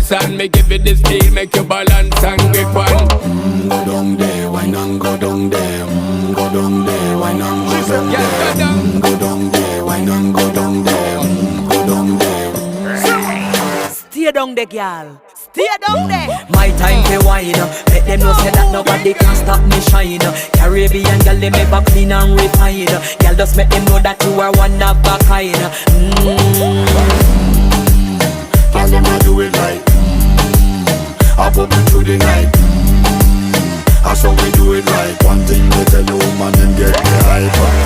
dance and me give it this feel, make you balance and grip on. Go down there, why not go down there? Go down there, why not go down there? Go down there, why not go down there? Go down there. Stay down there, girl. Stay down there. My time to wine. Let them know say that nobody can stop me shine. Caribbean girl, they make back clean and refine. Girl, just make them know that you are one of a kind. Tell them I do it right. I pop it through the night. That's how we do it right. One thing we tell you, man, and get me hype.